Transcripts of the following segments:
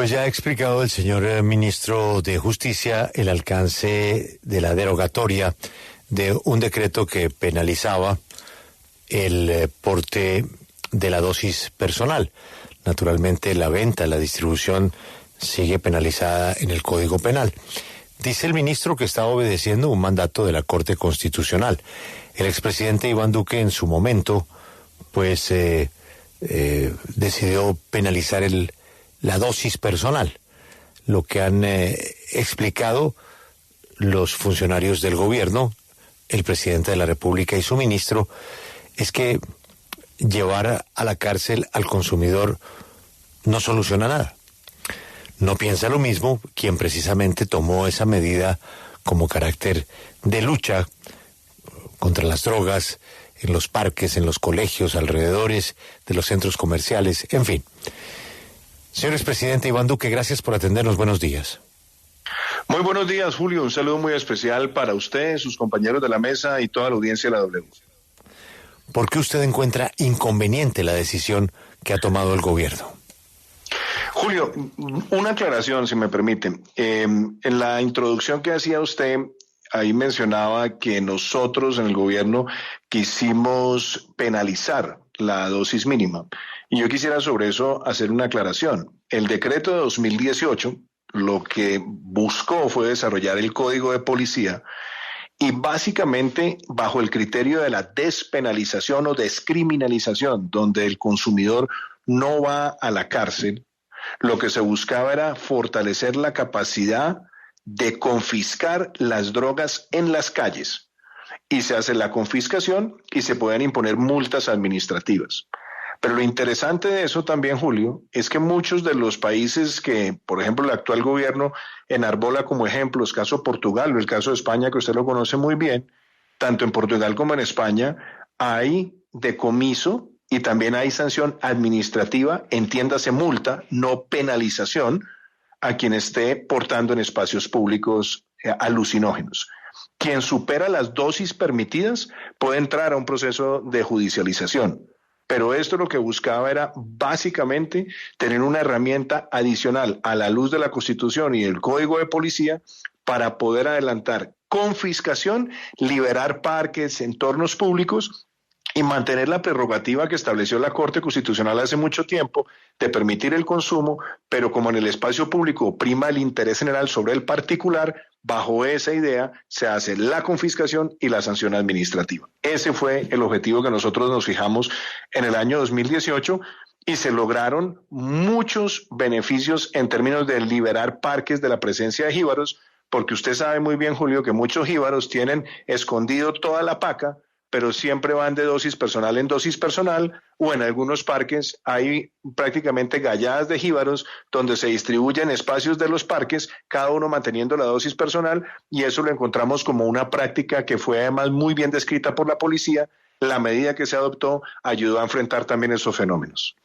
Pues ya ha explicado el señor ministro de Justicia el alcance de la derogatoria de un decreto que penalizaba el porte de la dosis personal. Naturalmente la venta, la distribución sigue penalizada en el Código Penal. Dice el ministro que está obedeciendo un mandato de la Corte Constitucional. El expresidente Iván Duque en su momento pues decidió penalizar la dosis personal. Lo que han explicado los funcionarios del gobierno, el presidente de la República y su ministro, es que llevar a la cárcel al consumidor no soluciona nada. No piensa lo mismo quien precisamente tomó esa medida como carácter de lucha contra las drogas en los parques, en los colegios, alrededores de los centros comerciales, en fin. Señor expresidente Iván Duque, gracias por atendernos. Buenos días. Muy buenos días, Julio. Un saludo muy especial para usted, sus compañeros de la mesa y toda la audiencia de la W. ¿Por qué usted encuentra inconveniente la decisión que ha tomado el gobierno? Julio, una aclaración, si me permite. En la introducción que hacía usted, ahí mencionaba que nosotros en el gobierno quisimos penalizar la dosis mínima. Y yo quisiera sobre eso hacer una aclaración. El decreto de 2018 lo que buscó fue desarrollar el Código de Policía y básicamente bajo el criterio de la despenalización o descriminalización, donde el consumidor no va a la cárcel, lo que se buscaba era fortalecer la capacidad de confiscar las drogas en las calles. Y se hace la confiscación y se pueden imponer multas administrativas. Pero lo interesante de eso también, Julio, es que muchos de los países que, por ejemplo, el actual gobierno enarbola como ejemplos, caso Portugal o el caso de España, que usted lo conoce muy bien, tanto en Portugal como en España, hay decomiso y también hay sanción administrativa, entiéndase multa, no penalización, a quien esté portando en espacios públicos alucinógenos. Quien supera las dosis permitidas puede entrar a un proceso de judicialización. Pero esto lo que buscaba era básicamente tener una herramienta adicional a la luz de la Constitución y el Código de Policía para poder adelantar confiscación, liberar parques, entornos públicos y mantener la prerrogativa que estableció la Corte Constitucional hace mucho tiempo de permitir el consumo, pero como en el espacio público prima el interés general sobre el particular, bajo esa idea se hace la confiscación y la sanción administrativa. Ese fue el objetivo que nosotros nos fijamos en el año 2018 y se lograron muchos beneficios en términos de liberar parques de la presencia de jíbaros, porque usted sabe muy bien, Julio, que muchos jíbaros tienen escondido toda la paca, pero siempre van de dosis personal en dosis personal, o en algunos parques hay prácticamente galladas de jíbaros donde se distribuyen espacios de los parques, cada uno manteniendo la dosis personal, y eso lo encontramos como una práctica que fue además muy bien descrita por la policía. La medida que se adoptó ayudó a enfrentar también esos fenómenos.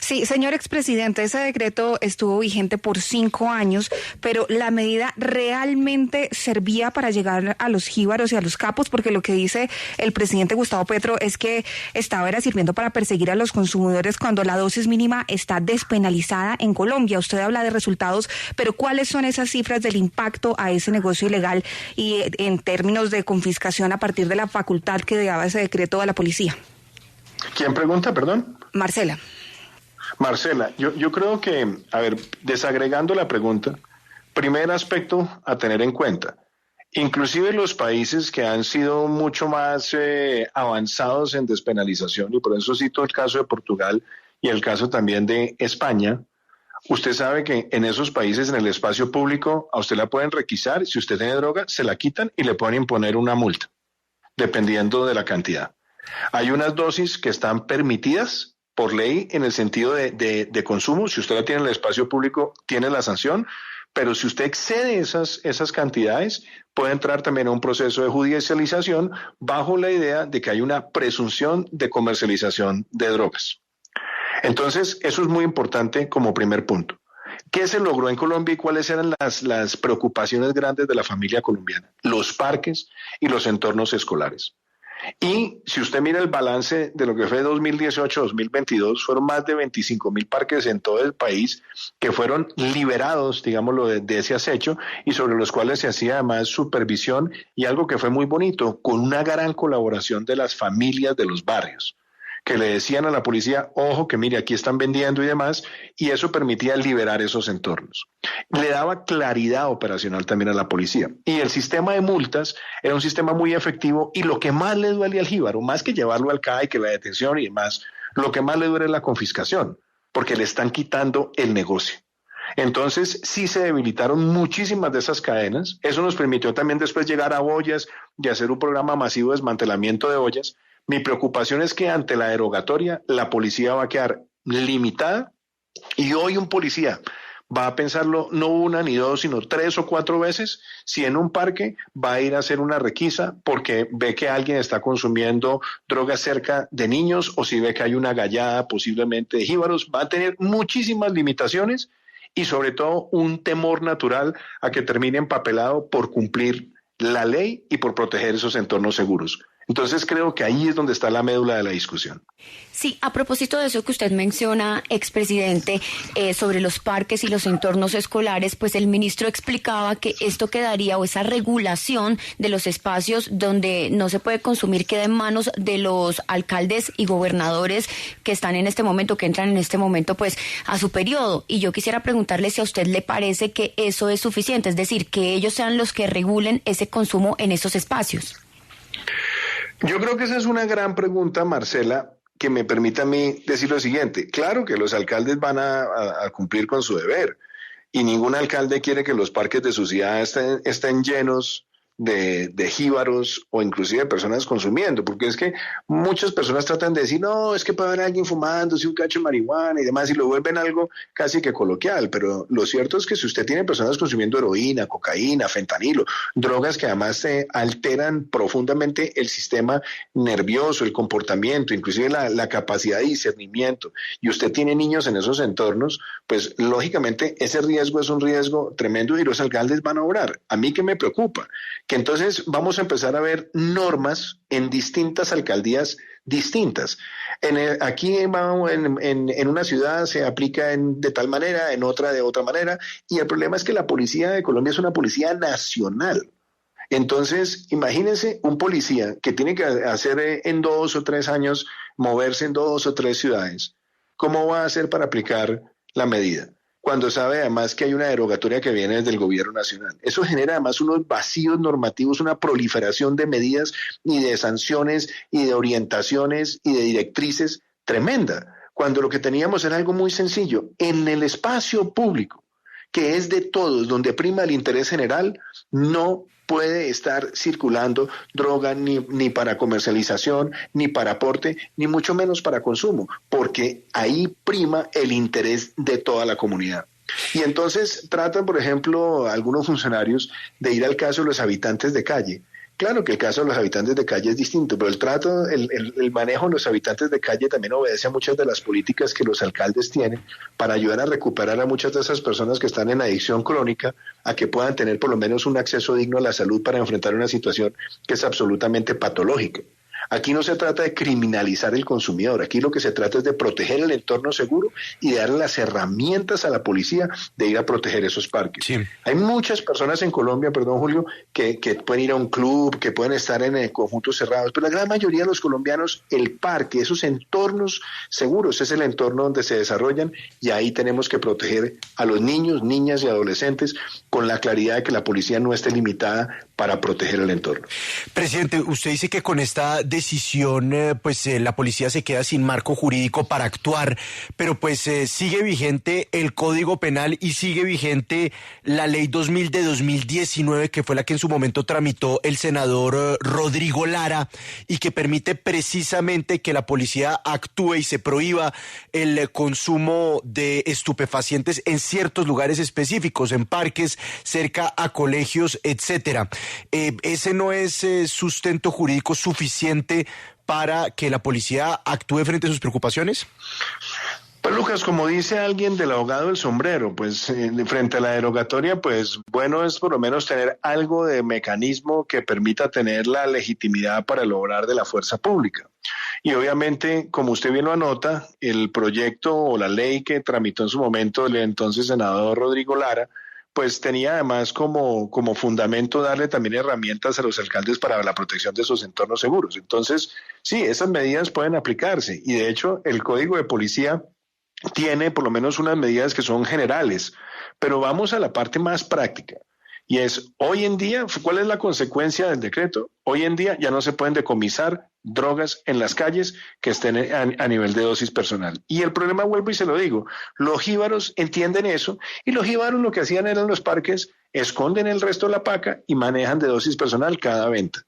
Sí, señor expresidente, ese decreto estuvo vigente por 5 años, pero ¿la medida realmente servía para llegar a los jíbaros y a los capos? Porque lo que dice el presidente Gustavo Petro es que estaba sirviendo para perseguir a los consumidores cuando la dosis mínima está despenalizada en Colombia. Usted habla de resultados, pero ¿cuáles son esas cifras del impacto a ese negocio ilegal y en términos de confiscación a partir de la facultad que daba ese decreto a la policía? ¿Quién pregunta, perdón? Marcela, yo creo que, desagregando la pregunta, primer aspecto a tener en cuenta, inclusive los países que han sido mucho más avanzados en despenalización, y por eso cito el caso de Portugal y el caso también de España, usted sabe que en esos países, en el espacio público, a usted la pueden requisar, si usted tiene droga, se la quitan y le pueden imponer una multa, dependiendo de la cantidad. Hay unas dosis que están permitidas por ley en el sentido de consumo. Si usted la tiene en el espacio público, tiene la sanción, pero si usted excede esas cantidades, puede entrar también a un proceso de judicialización bajo la idea de que hay una presunción de comercialización de drogas. Entonces, eso es muy importante como primer punto. ¿Qué se logró en Colombia y cuáles eran las preocupaciones grandes de la familia colombiana? Los parques y los entornos escolares. Y si usted mira el balance de lo que fue 2018-2022, fueron más de 25.000 parques en todo el país que fueron liberados, digámoslo, de ese acecho y sobre los cuales se hacía además supervisión y algo que fue muy bonito, con una gran colaboración de las familias de los barrios, que le decían a la policía, ojo, que mire, aquí están vendiendo y demás, y eso permitía liberar esos entornos. Le daba claridad operacional también a la policía. Y el sistema de multas era un sistema muy efectivo, y lo que más le duele al jíbaro, más que llevarlo al CAI, que la detención y demás, lo que más le duele es la confiscación, porque le están quitando el negocio. Entonces, sí se debilitaron muchísimas de esas cadenas. Eso nos permitió también después llegar a ollas y hacer un programa masivo de desmantelamiento de ollas. Mi preocupación es que ante la derogatoria la policía va a quedar limitada y hoy un policía va a pensarlo no una ni dos, sino 3 o 4 veces si en un parque va a ir a hacer una requisa porque ve que alguien está consumiendo drogas cerca de niños o si ve que hay una gallada posiblemente de jíbaros. Va a tener muchísimas limitaciones y sobre todo un temor natural a que termine empapelado por cumplir la ley y por proteger esos entornos seguros. Entonces creo que ahí es donde está la médula de la discusión. Sí, a propósito de eso que usted menciona, expresidente, sobre los parques y los entornos escolares, pues el ministro explicaba que esto quedaría, o esa regulación de los espacios donde no se puede consumir, queda en manos de los alcaldes y gobernadores que están en este momento, que entran en este momento pues a su periodo. Y yo quisiera preguntarle si a usted le parece que eso es suficiente, es decir, que ellos sean los que regulen ese consumo en esos espacios. Yo creo que esa es una gran pregunta, Marcela, que me permite a mí decir lo siguiente. Claro que los alcaldes van a cumplir con su deber y ningún alcalde quiere que los parques de su ciudad estén llenos de jíbaros o inclusive de personas consumiendo, porque es que muchas personas tratan de decir, no, es que puede haber alguien fumándose un cacho de marihuana y demás, y lo vuelven algo casi que coloquial, pero lo cierto es que si usted tiene personas consumiendo heroína, cocaína, fentanilo, drogas que además alteran profundamente el sistema nervioso, el comportamiento, inclusive la capacidad de discernimiento, y usted tiene niños en esos entornos, pues lógicamente ese riesgo es un riesgo tremendo y los alcaldes van a obrar. A mí que me preocupa que entonces vamos a empezar a ver normas en distintas alcaldías distintas. Aquí en una ciudad se aplica de tal manera, en otra de otra manera, y el problema es que la policía de Colombia es una policía nacional. Entonces, imagínense un policía que tiene que hacer en 2 o 3 años, moverse en 2 o 3 ciudades. ¿Cómo va a hacer para aplicar la medida? Cuando sabe además que hay una derogatoria que viene desde el gobierno nacional. Eso genera además unos vacíos normativos, una proliferación de medidas y de sanciones y de orientaciones y de directrices tremenda, cuando lo que teníamos era algo muy sencillo. En el espacio público, que es de todos, donde prima el interés general, no puede estar circulando droga ni para comercialización, ni para aporte, ni mucho menos para consumo, porque ahí prima el interés de toda la comunidad. Y entonces tratan, por ejemplo, algunos funcionarios de ir al caso de los habitantes de calle. Claro que el caso de los habitantes de calle es distinto, pero el manejo de los habitantes de calle también obedece a muchas de las políticas que los alcaldes tienen para ayudar a recuperar a muchas de esas personas que están en adicción crónica, a que puedan tener por lo menos un acceso digno a la salud para enfrentar una situación que es absolutamente patológica. Aquí no se trata de criminalizar el consumidor, aquí lo que se trata es de proteger el entorno seguro y de darle las herramientas a la policía de ir a proteger esos parques. Sí. Hay muchas personas en Colombia, perdón Julio, que pueden ir a un club, que pueden estar en conjuntos cerrados, pero la gran mayoría de los colombianos, el parque, esos entornos seguros, es el entorno donde se desarrollan y ahí tenemos que proteger a los niños, niñas y adolescentes con la claridad de que la policía no esté limitada para proteger el entorno. Presidente, usted dice que con esta decisión, la policía se queda sin marco jurídico para actuar, pero sigue vigente el Código Penal y sigue vigente la Ley 2000 de 2019, que fue la que en su momento tramitó el senador Rodrigo Lara y que permite precisamente que la policía actúe y se prohíba el consumo de estupefacientes en ciertos lugares específicos, en parques, cerca a colegios, etcétera. ¿Ese no es sustento jurídico suficiente para que la policía actúe frente a sus preocupaciones? Pues Lucas, como dice alguien del abogado del sombrero, pues frente a la derogatoria, pues bueno es por lo menos tener algo de mecanismo que permita tener la legitimidad para lograr de la fuerza pública. Y obviamente, como usted bien lo anota, el proyecto o la ley que tramitó en su momento el entonces senador Rodrigo Lara, pues tenía además como fundamento darle también herramientas a los alcaldes para la protección de sus entornos seguros. Entonces, sí, esas medidas pueden aplicarse y de hecho el Código de Policía tiene por lo menos unas medidas que son generales, pero vamos a la parte más práctica. Y es, hoy en día, ¿cuál es la consecuencia del decreto? Hoy en día ya no se pueden decomisar drogas en las calles que estén a nivel de dosis personal. Y el problema, vuelvo y se lo digo, los jíbaros entienden eso y los jíbaros lo que hacían eran los parques, esconden el resto de la paca y manejan de dosis personal cada venta.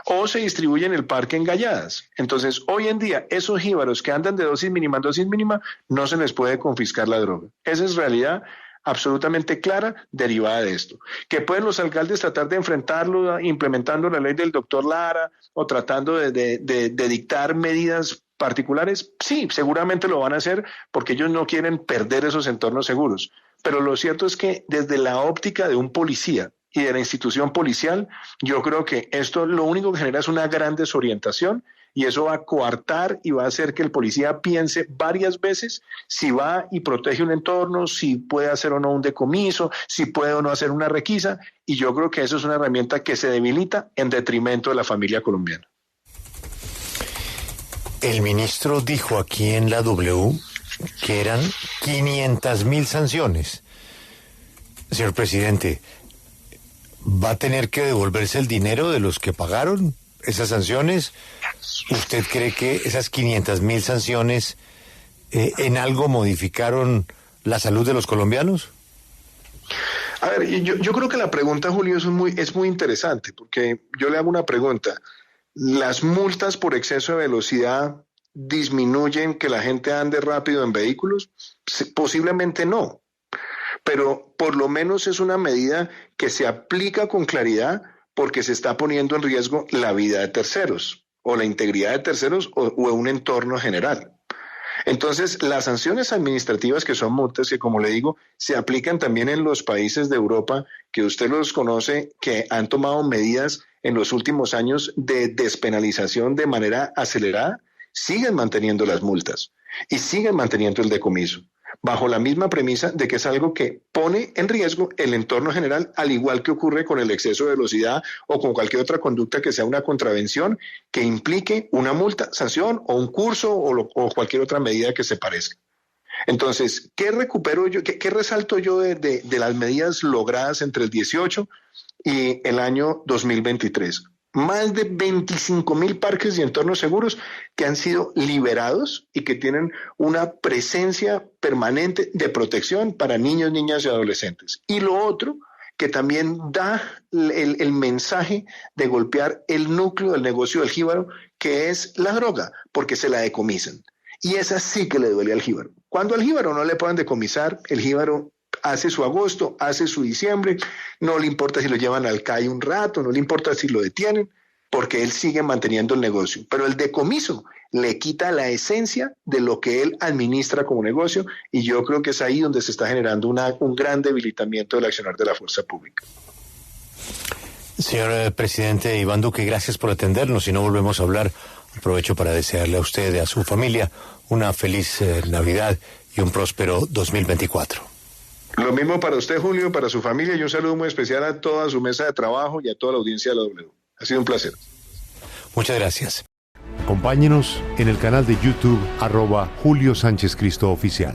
O se distribuye en el parque en galladas. Entonces, hoy en día, esos jíbaros que andan de dosis mínima, no se les puede confiscar la droga. Esa es realidad absolutamente clara derivada de esto. ¿Que pueden los alcaldes tratar de enfrentarlo implementando la ley del doctor Lara o tratando de dictar medidas particulares? Sí, seguramente lo van a hacer porque ellos no quieren perder esos entornos seguros. Pero lo cierto es que desde la óptica de un policía y de la institución policial, yo creo que esto lo único que genera es una gran desorientación y eso va a coartar y va a hacer que el policía piense varias veces si va y protege un entorno, si puede hacer o no un decomiso, si puede o no hacer una requisa, y yo creo que eso es una herramienta que se debilita en detrimento de la familia colombiana. El ministro dijo aquí en la W que eran 500.000 sanciones. Señor presidente, ¿va a tener que devolverse el dinero de los que pagaron esas sanciones? ¿Usted cree que esas 500.000 sanciones en algo modificaron la salud de los colombianos? A ver, yo creo que la pregunta, Julio, es muy interesante, porque yo le hago una pregunta. ¿Las multas por exceso de velocidad disminuyen que la gente ande rápido en vehículos? Posiblemente no, pero por lo menos es una medida que se aplica con claridad porque se está poniendo en riesgo la vida de terceros o la integridad de terceros o un entorno general. Entonces, las sanciones administrativas, que son multas, que como le digo, se aplican también en los países de Europa, que usted los conoce, que han tomado medidas en los últimos años de despenalización de manera acelerada, siguen manteniendo las multas y siguen manteniendo el decomiso, bajo la misma premisa de que es algo que pone en riesgo el entorno general, al igual que ocurre con el exceso de velocidad o con cualquier otra conducta que sea una contravención que implique una multa, sanción o un curso o cualquier otra medida que se parezca. Entonces, ¿qué recupero yo, qué resalto yo de las medidas logradas entre el 18 y el año 2023? Más de 25.000 parques y entornos seguros que han sido liberados y que tienen una presencia permanente de protección para niños, niñas y adolescentes. Y lo otro, que también da el mensaje de golpear el núcleo del negocio del jíbaro, que es la droga, porque se la decomisan. Y esa sí que le duele al jíbaro. Cuando al jíbaro no le puedan decomisar, el jíbaro hace su agosto, hace su diciembre, no le importa si lo llevan al CAI un rato, no le importa si lo detienen, porque él sigue manteniendo el negocio. Pero el decomiso le quita la esencia de lo que él administra como negocio y yo creo que es ahí donde se está generando un gran debilitamiento del accionar de la fuerza pública. Señor presidente Iván Duque, gracias por atendernos. Si no volvemos a hablar, aprovecho para desearle a usted y a su familia una feliz Navidad y un próspero 2024. Lo mismo para usted, Julio, para su familia, y un saludo muy especial a toda su mesa de trabajo y a toda la audiencia de la W. Ha sido un placer. Muchas gracias. Acompáñenos en el canal de YouTube @Julio Sánchez Cristo Oficial.